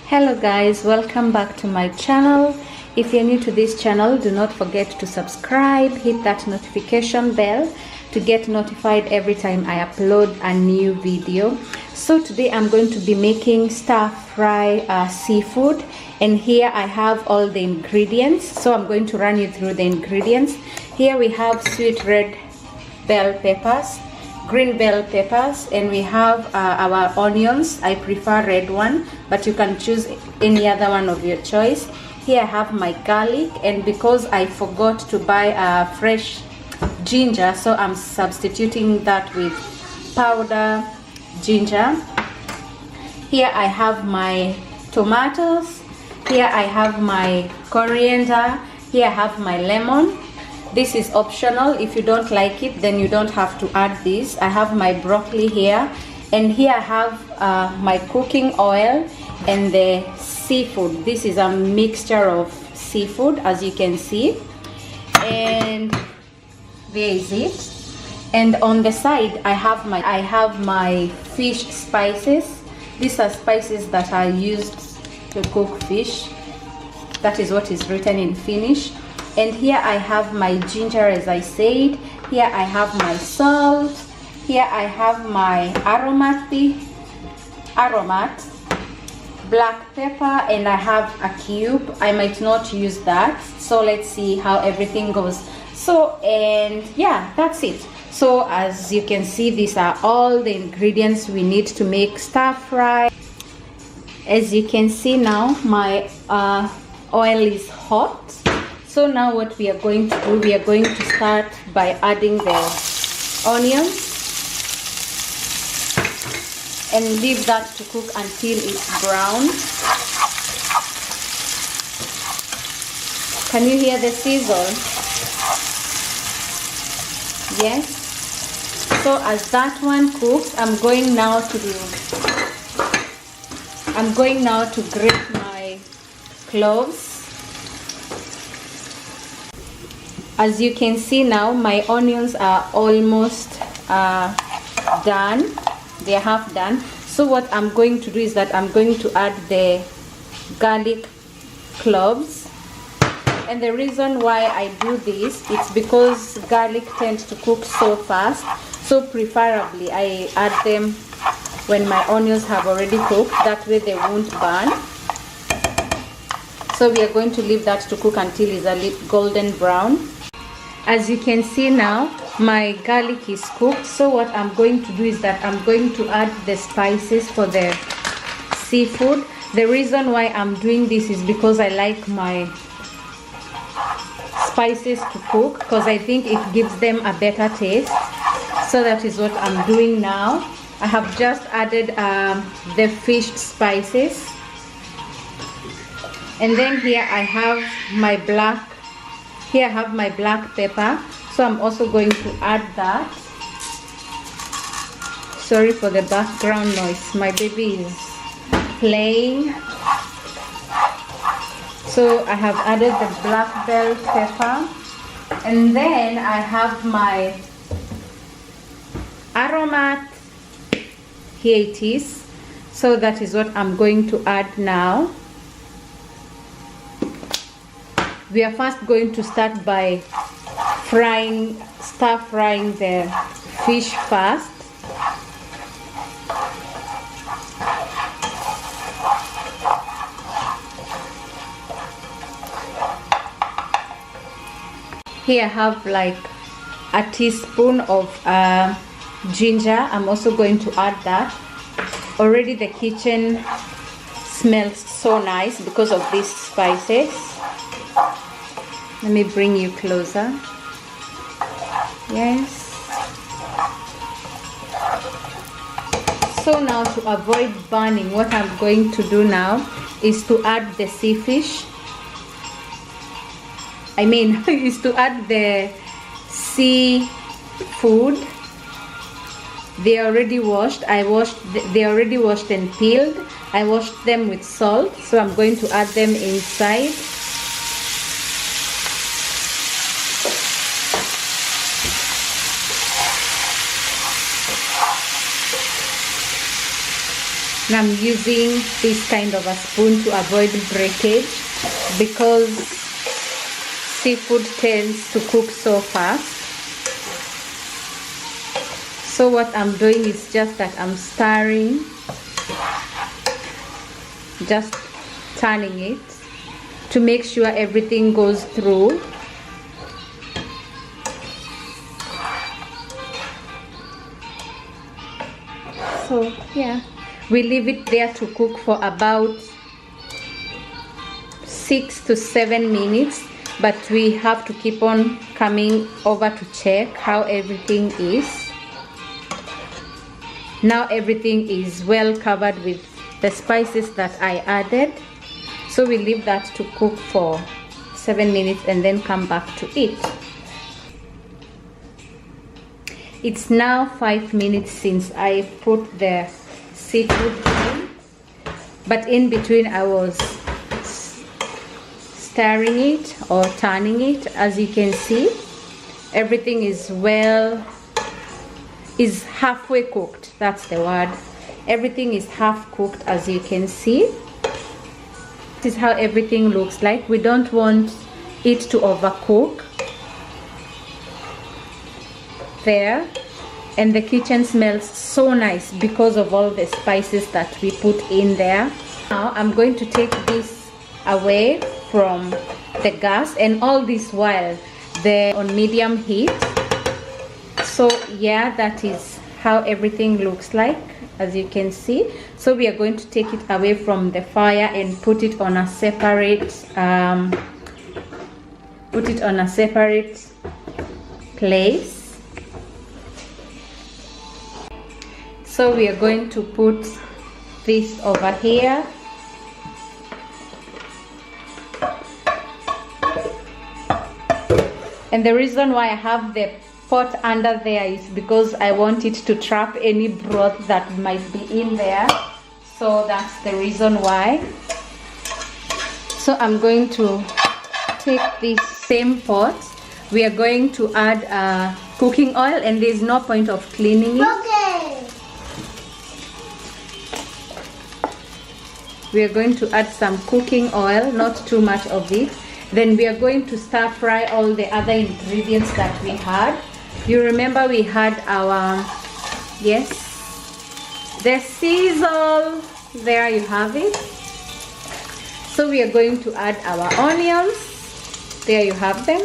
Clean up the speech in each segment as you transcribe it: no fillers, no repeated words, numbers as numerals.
Hello guys, welcome back to my channel. If you're new to this channel, do not forget to subscribe, hit that notification bell to get notified every time I upload a new video. So today I'm going to be making stir fry seafood, and here I have all the ingredients. So I'm going to run you through the ingredients. Here we have sweet red bell peppers, green bell peppers, and we have our onions. I prefer red one, but you can choose any other one of your choice. Here I have my garlic, and because I forgot to buy fresh ginger, so I'm substituting that with powder ginger. Here I have my tomatoes. Here I have my coriander. Here I have my lemon. This is optional. If you don't like it, then you don't have to add this. I have my broccoli here, and here I have my cooking oil and the seafood. This is a mixture of seafood, as you can see, and there is it. And on the side I have my fish spices. These are spices that are used to cook fish. That is what is written in Finnish. And here I have my ginger, as I said. Here I have my salt. Here I have my aromat, black pepper, and I have a cube. I might not use that, so let's see how everything goes. So, and yeah, that's it. So as you can see, these are all the ingredients we need to make stir fry. As you can see now, my oil is hot. So now what we are going to do, we are going to start by adding the onions and leave that to cook until it's brown. Can you hear the sizzle? Yes. So as that one cooks, I'm going now to grate my cloves. As you can see now, my onions are almost done. They are half done. So what I'm going to do is that I'm going to add the garlic cloves. And the reason why I do this, it's because garlic tends to cook so fast. So preferably I add them when my onions have already cooked. That way they won't burn. So we are going to leave that to cook until it's a little golden brown. As you can see now, my garlic is cooked. So what I'm going to do is that I'm going to add the spices for the seafood. The reason why I'm doing this is because I like my spices to cook, because I think it gives them a better taste. So that is what I'm doing now. I have just added the fish spices, and then here I have my black pepper, so I'm also going to add that. Sorry for the background noise, my baby is playing. So I have added the black bell pepper, and then I have my aromat. Here it is. So that is what I'm going to add now. We are first going to start by stir frying the fish first. Here I have like a teaspoon of ginger. I'm also going to add that. Already the kitchen smells so nice because of these spices. Let me bring you closer. Yes. So now, to avoid burning, what I'm going to do now is to add the is to add the seafood. They are already washed. They are already washed and peeled. I washed them with salt, so I'm going to add them inside. And I'm using this kind of a spoon to avoid breakage because seafood tends to cook so fast. So what I'm doing is just that I'm stirring, just turning it to make sure everything goes through. So yeah, we leave it there to cook for about 6 to 7 minutes, but we have to keep on coming over to check how everything is. Now everything is well covered with the spices that I added, so we leave that to cook for 7 minutes and then come back to it. It's now 5 minutes since I put the seafood in, but in between I was stirring it or turning it. As you can see, everything is halfway cooked. That's the word. Everything is half cooked, as you can see. This is how everything looks like. We don't want it to overcook. There, and the kitchen smells so nice because of all the spices that we put in there. Now I'm going to take this away from the gas, and all this while they're on medium heat. So yeah, that is how everything looks like, as you can see. So we are going to take it away from the fire and put it on a separate place. So we are going to put this over here. And the reason why I have the pot under there is because I want it to trap any broth that might be in there. So that's the reason why. So I'm going to take this same pot. We are going to add cooking oil, and there's no point of cleaning it. We are going to add some cooking oil, not too much of it. Then we are going to stir fry all the other ingredients that we had. You remember we had our, yes, the sizzle. There you have it. So we are going to add our onions. There you have them.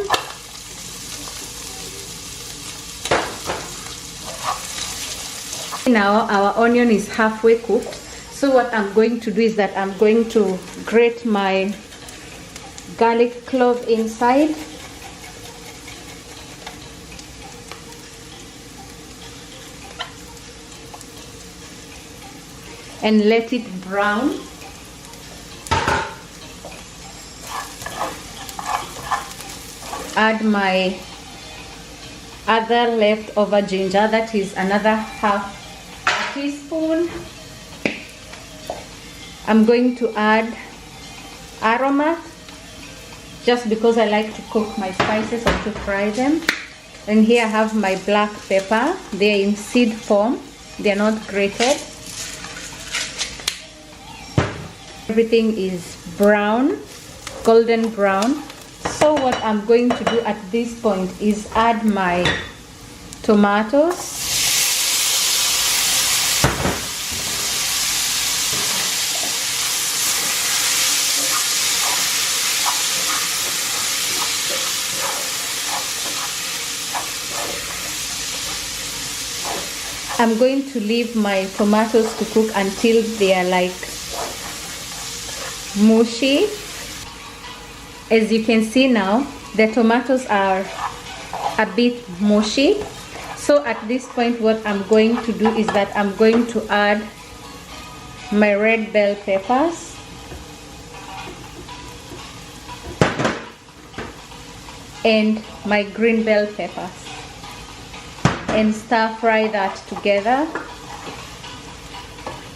Now our onion is halfway cooked. So what I'm going to do is that I'm going to grate my garlic clove inside. And let it brown. Add my other leftover ginger, that is another half a teaspoon. I'm going to add Aromat, just because I like to cook my spices or to fry them. And here I have my black pepper. They're in seed form, they're not grated. Everything is brown, golden brown. So what I'm going to do at this point is add my tomatoes. I'm going to leave my tomatoes to cook until they are like mushy. As you can see now, the tomatoes are a bit mushy. So at this point what I'm going to do is that I'm going to add my red bell peppers. And my green bell peppers. And stir fry that together.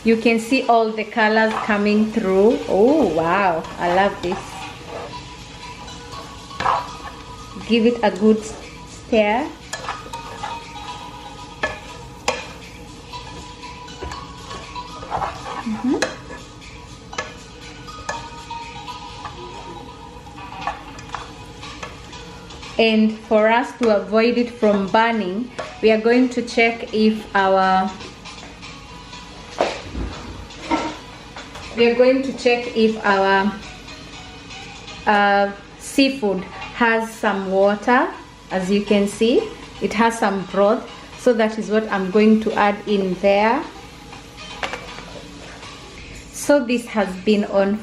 You can see all the colors coming through. Oh wow, I love this. Give it a good stir. And for us to avoid it from burning, we are going to check if our seafood has some water. As you can see, it has some broth, so that is what I'm going to add in there. So this has been on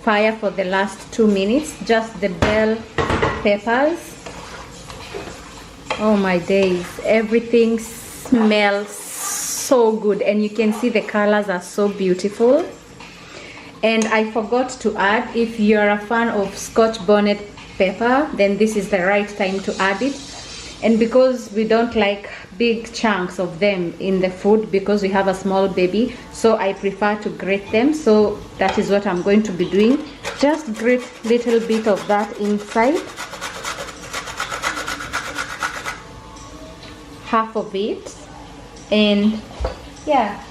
fire for the last 2 minutes, just the bell peppers. Oh my days, everything smells so good, and you can see the colors are so beautiful. And I forgot to add, if you're a fan of Scotch bonnet pepper, then this is the right time to add it. And because we don't like big chunks of them in the food, because we have a small baby, so I prefer to grate them. So that is what I'm going to be doing. Just grate little bit of that inside, half of it, and yeah.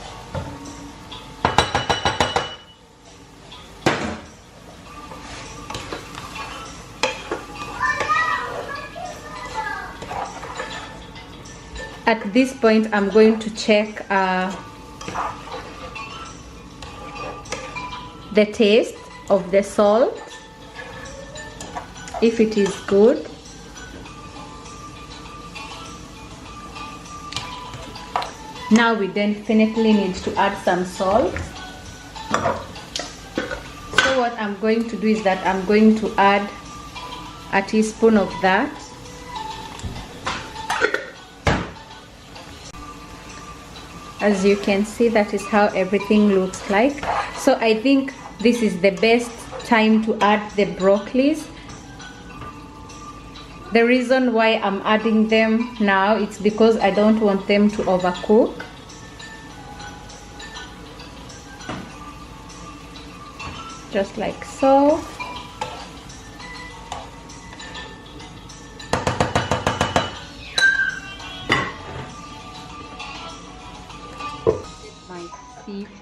At this point, I'm going to check the taste of the salt, if it is good. Now we definitely need to add some salt. So what I'm going to do is that I'm going to add a teaspoon of that. As you can see, that is how everything looks like. So I think this is the best time to add the broccolis. The reason why I'm adding them now, it's because I don't want them to overcook. Just like so.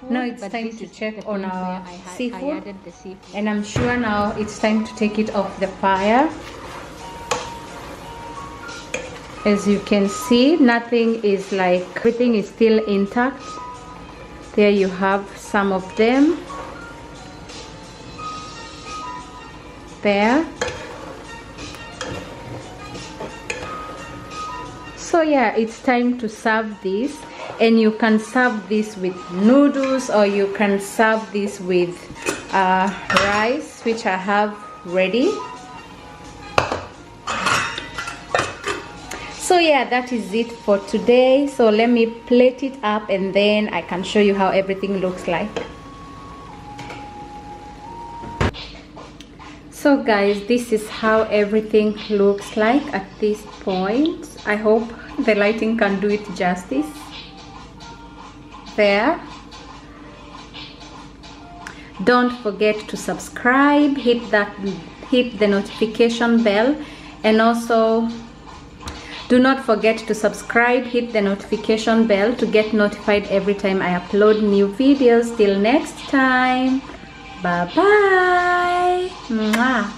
Now it's time to check on our seafood, and I'm sure now it's time to take it off the fire. As you can see, nothing is like, everything is still intact. There you have some of them there. So yeah, it's time to serve this. And you can serve this with noodles, or you can serve this with rice, which I have ready. So yeah, that is it for today. So let me plate it up, and then I can show you how everything looks like. So guys, this is how everything looks like at this point. I hope the lighting can do it justice. There. Don't forget to subscribe, hit the notification bell, and also do not forget to subscribe, hit the notification bell to get notified every time I upload new videos. Till next time, bye bye. Mwah.